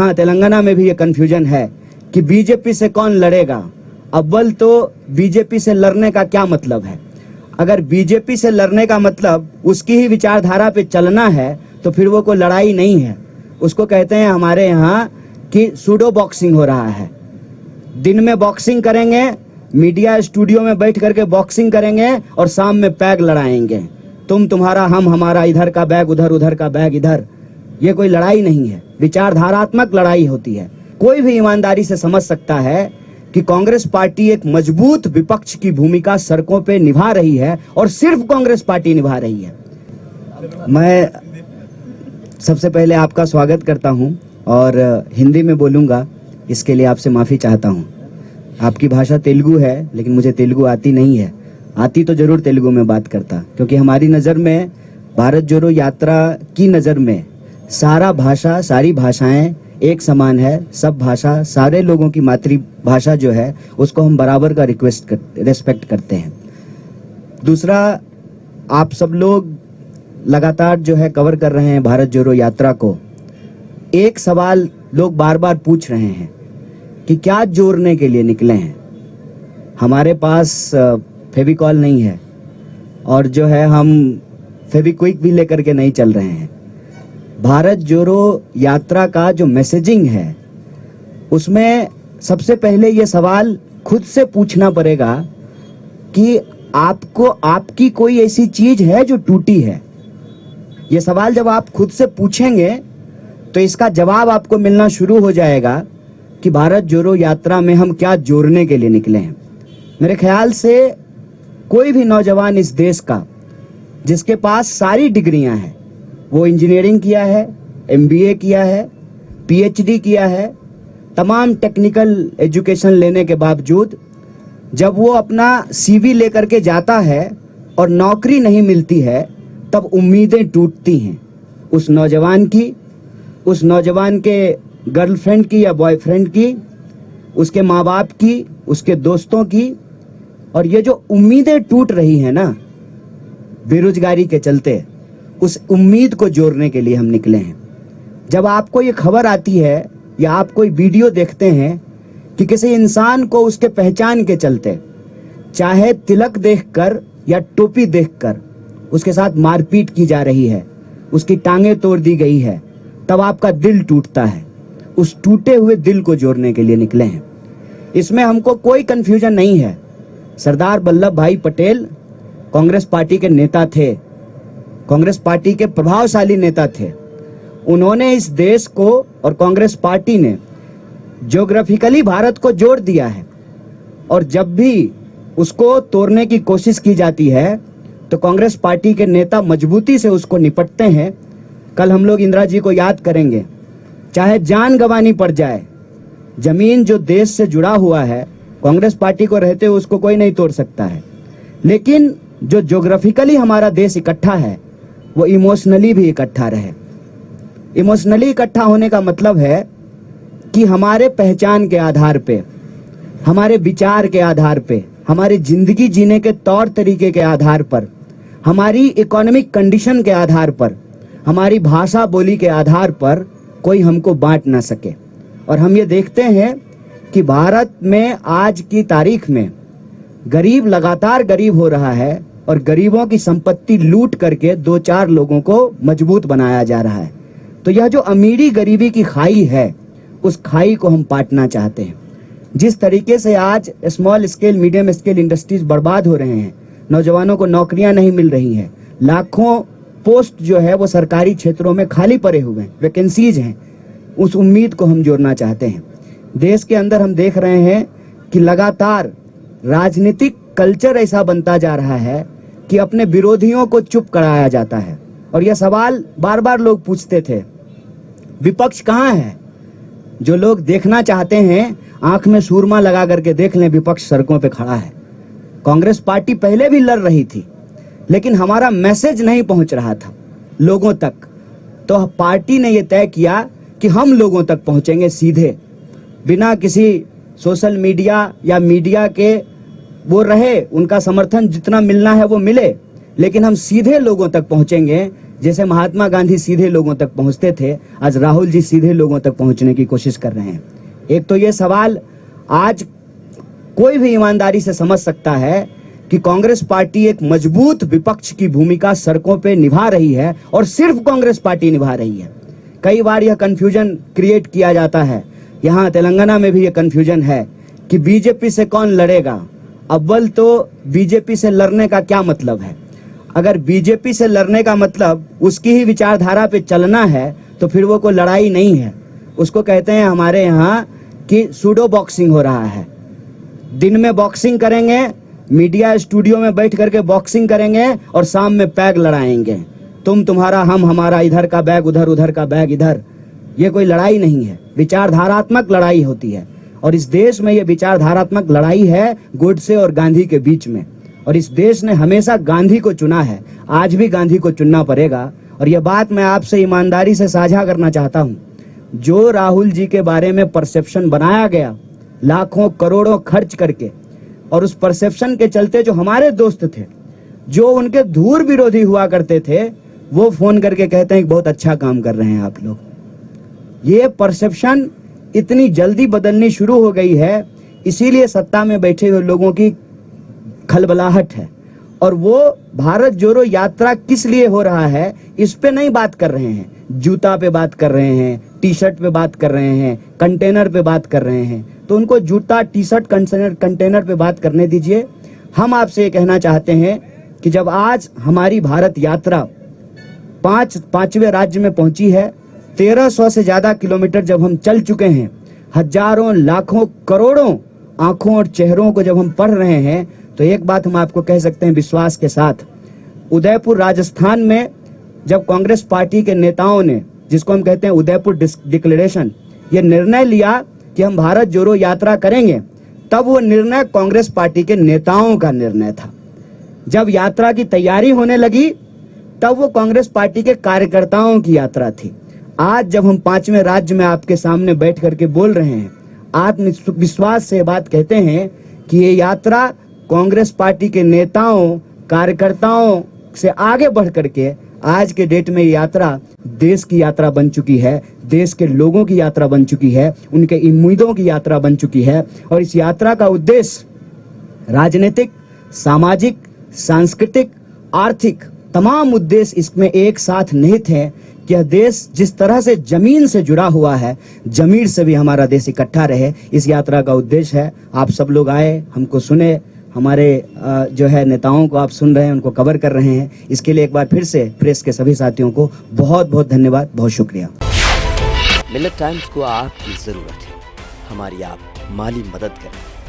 यहाँ तेलंगाना में भी ये कंफ्यूजन है कि बीजेपी से कौन लड़ेगा। अव्वल तो बीजेपी से लड़ने का क्या मतलब है? अगर बीजेपी से लड़ने का मतलब उसकी ही विचारधारा पे चलना है तो फिर वो कोई लड़ाई नहीं है। उसको कहते हैं हमारे यहाँ कि सूडो बॉक्सिंग हो रहा है। दिन में बॉक्सिंग करेंगे, मीडिया स्टूडियो में बैठ करके बॉक्सिंग करेंगे और शाम में पैग लड़ाएंगे। तुम तुम्हारा, हम हमारा, इधर का बैग उधर, उधर का बैग इधर। ये कोई लड़ाई नहीं है, विचारधारात्मक लड़ाई होती है। कोई भी ईमानदारी से समझ सकता है कि कांग्रेस पार्टी एक मजबूत विपक्ष की भूमिका सड़कों पे निभा रही है और सिर्फ कांग्रेस पार्टी निभा रही है। मैं सबसे पहले आपका स्वागत करता हूं और हिंदी में बोलूंगा, इसके लिए आपसे माफी चाहता हूं। आपकी भाषा तेलुगु है, लेकिन मुझे तेलुगु आती नहीं है। आती तो जरूर तेलुगु में बात करता, क्योंकि हमारी नज़र में, भारत जोड़ो यात्रा की नज़र में, सारी भाषाएं एक समान है। सब भाषा, सारे लोगों की मातृभाषा जो है उसको हम बराबर का रेस्पेक्ट करते हैं। दूसरा, आप सब लोग लगातार जो है कवर कर रहे हैं भारत जोड़ो यात्रा को। एक सवाल लोग बार बार पूछ रहे हैं कि क्या जोड़ने के लिए निकले हैं। हमारे पास फेविकॉल नहीं है और जो है हम फेविक्विक भी लेकर के नहीं चल रहे हैं। भारत जोड़ो यात्रा का जो मैसेजिंग है उसमें सबसे पहले ये सवाल खुद से पूछना पड़ेगा कि आपको, आपकी कोई ऐसी चीज है जो टूटी है। ये सवाल जब आप खुद से पूछेंगे तो इसका जवाब आपको मिलना शुरू हो जाएगा कि भारत जोड़ो यात्रा में हम क्या जोड़ने के लिए निकले हैं। मेरे ख्याल से कोई भी नौजवान इस देश का जिसके पास सारी डिग्रियां हैं, वो इंजीनियरिंग किया है, एमबीए किया है, पीएचडी किया है, तमाम टेक्निकल एजुकेशन लेने के बावजूद जब वो अपना सीवी लेकर के जाता है और नौकरी नहीं मिलती है, तब उम्मीदें टूटती हैं उस नौजवान की, उस नौजवान के गर्लफ्रेंड की या बॉयफ्रेंड की, उसके माँ बाप की, उसके दोस्तों की। और ये जो उम्मीदें टूट रही है ना बेरोजगारी के चलते, उस उम्मीद को जोड़ने के लिए हम निकले हैं। जब आपको ये खबर आती है या आप कोई वीडियो देखते हैं कि किसी इंसान को उसके पहचान के चलते, चाहे तिलक देखकर या टोपी देखकर, उसके साथ मारपीट की जा रही है, उसकी टांगें तोड़ दी गई है, तब आपका दिल टूटता है। उस टूटे हुए दिल को जोड़ने के लिए निकले हैं। इसमें हमको कोई कंफ्यूजन नहीं है। सरदार वल्लभ भाई पटेल कांग्रेस पार्टी के नेता थे, कांग्रेस पार्टी के प्रभावशाली नेता थे। उन्होंने इस देश को और कांग्रेस पार्टी ने ज्योग्राफिकली भारत को जोड़ दिया है, और जब भी उसको तोड़ने की कोशिश की जाती है तो कांग्रेस पार्टी के नेता मजबूती से उसको निपटते हैं। कल हम लोग इंदिरा जी को याद करेंगे, चाहे जान गंवानी पड़ जाए। जमीन जो देश से जुड़ा हुआ है, कांग्रेस पार्टी को रहते हुए उसको कोई नहीं तोड़ सकता है। लेकिन जो ज्योग्राफिकली हमारा देश इकट्ठा है, वो इमोशनली भी इकट्ठा रहे। इमोशनली इकट्ठा होने का मतलब है कि हमारे पहचान के आधार पे, हमारे विचार के आधार पे, हमारी जिंदगी जीने के तौर तरीके के आधार पर, हमारी इकोनॉमिक कंडीशन के आधार पर, हमारी भाषा बोली के आधार पर कोई हमको बांट ना सके। और हम ये देखते हैं कि भारत में आज की तारीख में गरीब लगातार गरीब हो रहा है और गरीबों की संपत्ति लूट करके 2-4 लोगों को मजबूत बनाया जा रहा है। तो यह जो अमीरी गरीबी की खाई है, उस खाई को हम पाटना चाहते हैं। जिस तरीके से आज small scale, medium scale industries बर्बाद हो रहे हैं, नौजवानों को नौकरियां नहीं मिल रही हैं, लाखों पोस्ट जो है वो सरकारी क्षेत्रों में खाली पड़े हुए हैं, वैकेंसीज हैं, उस उम्मीद को हम जोड़ना चाहते हैं। देश के अंदर हम देख रहे हैं कि लगातार राजनीतिक कल्चर ऐसा बनता जा रहा है कि अपने विरोधियों को चुप कराया जाता है। और यह सवाल बार बार लोग पूछते थे, विपक्ष कहाँ है? जो लोग देखना चाहते हैं आंख में सूरमा लगा करके देख लें, विपक्ष सड़कों पे खड़ा है। कांग्रेस पार्टी पहले भी लड़ रही थी, लेकिन हमारा मैसेज नहीं पहुंच रहा था लोगों तक। तो पार्टी ने यह तय किया कि हम लोगों तक पहुंचेंगे सीधे, बिना किसी सोशल मीडिया या मीडिया के वो रहे, उनका समर्थन जितना मिलना है वो मिले, लेकिन हम सीधे लोगों तक पहुंचेंगे जैसे महात्मा गांधी सीधे लोगों तक पहुंचते थे, आज राहुल जी सीधे लोगों तक पहुंचने की कोशिश कर रहे हैं। एक तो ये सवाल आज कोई भी ईमानदारी से समझ सकता है कि कांग्रेस पार्टी एक मजबूत विपक्ष की भूमिका सड़कों पे निभा रही है और सिर्फ कांग्रेस पार्टी निभा रही है। कई बार यह कंफ्यूजन क्रिएट किया जाता है, यहाँ तेलंगाना में भी यह कंफ्यूजन है कि बीजेपी से कौन लड़ेगा। अव्वल तो बीजेपी से लड़ने का क्या मतलब है? अगर बीजेपी से लड़ने का मतलब उसकी ही विचारधारा पे चलना है तो फिर वो कोई लड़ाई नहीं है। उसको कहते हैं हमारे यहाँ कि सूडो बॉक्सिंग हो रहा है। दिन में बॉक्सिंग करेंगे, मीडिया स्टूडियो में बैठ करके बॉक्सिंग करेंगे और शाम में पैग लड़ाएंगे। तुम तुम्हारा, हम हमारा, इधर का बैग उधर, उधर का बैग इधर। ये कोई लड़ाई नहीं है, विचारधारात्मक लड़ाई होती है। और इस देश में ये विचारधारात्मक लड़ाई है गोडसे और गांधी के बीच में। और इस देश ने हमेशा गांधी को चुना है, आज भी गांधी को चुनना पड़ेगा। और यह बात मैं आपसे ईमानदारी से साझा करना चाहता हूं, जो राहुल जी के बारे में परसेप्शन बनाया गया लाखों करोड़ों खर्च करके, और उस परसेप्शन के चलते जो हमारे दोस्त थे, जो उनके धूर विरोधी हुआ करते थे, वो फोन करके कहते हैं कि बहुत अच्छा काम कर रहे हैं आप लोग। ये परसेप्शन इतनी जल्दी बदलनी शुरू हो गई है, इसीलिए सत्ता में बैठे हुए लोगों की खलबलाहट है। और वो भारत जोड़ो यात्रा किस लिए हो रहा है इस पे नहीं बात कर रहे हैं, जूता पे बात कर रहे हैं, टी शर्ट पे बात कर रहे हैं, कंटेनर पे बात कर रहे हैं। तो उनको जूता, टी शर्ट, कंटेनर पे बात करने दीजिए। हम आपसे ये कहना चाहते हैं कि जब आज हमारी भारत यात्रा पांचवें राज्य में पहुंची है, 1300 से ज्यादा किलोमीटर जब हम चल चुके हैं, हजारों लाखों करोड़ों आंखों और चेहरों को जब हम पढ़ रहे हैं, तो एक बात हम आपको कह सकते हैं विश्वास के साथ, उदयपुर राजस्थान में जब कांग्रेस पार्टी के नेताओं ने, जिसको हम कहते हैं उदयपुर डिक्लेरेशन, ये निर्णय लिया कि हम भारत जोड़ो यात्रा करेंगे, तब वो निर्णय कांग्रेस पार्टी के नेताओं का निर्णय था। जब यात्रा की तैयारी होने लगी तब वो कांग्रेस पार्टी के कार्यकर्ताओं की यात्रा थी। आज जब हम 5वें राज्य में आपके सामने बैठ करके बोल रहे हैं, आत्मविश्वास से बात कहते हैं कि ये यात्रा कांग्रेस पार्टी के नेताओं, कार्यकर्ताओं से आगे बढ़ करके आज के डेट में ये यात्रा देश की यात्रा बन चुकी है, देश के लोगों की यात्रा बन चुकी है, उनके उम्मीदों की यात्रा बन चुकी है। और इस यात्रा का उद्देश्य राजनीतिक, सामाजिक, सांस्कृतिक, आर्थिक तमाम उद्देश्य इसमें एक साथ निहित है कि यह देश जिस तरह से जमीन से जुड़ा हुआ है, जमीन से भी हमारा देश इकट्ठा रहे। इस यात्रा का उद्देश्य है। आप सब लोग आए, हमको सुने, हमारे जो है नेताओं को आप सुन रहे हैं, उनको कवर कर रहे हैं। इसके लिए एक बार फिर से प्रेस के सभी साथियों को बहुत बहुत धन्यवाद, बहुत शुक्रिया। मिलत टाइम्स को आपकी जरूरत है, हमारी आप माली मदद करें।